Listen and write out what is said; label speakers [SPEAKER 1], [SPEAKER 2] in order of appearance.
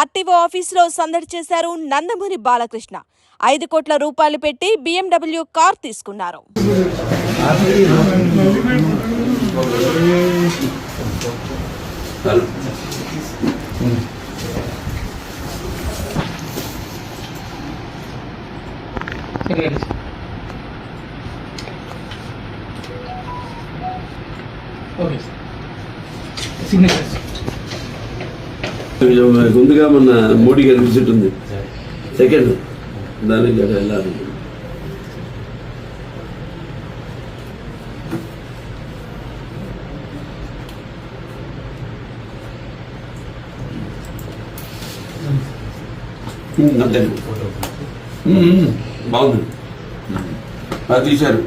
[SPEAKER 1] RTO ఆఫీసులో సందడి చేశారు నందమూరి బాలకృష్ణ. 5 కోట్ల రూపాయలు పెట్టి BMW కార్ తీసుకున్నారు.
[SPEAKER 2] ముందుగా మన మోడీ గారి విజిట్ ఉంది, సెకండ్ దానికి వెళ్ళాలి. బాగుంది, అది తీశారు.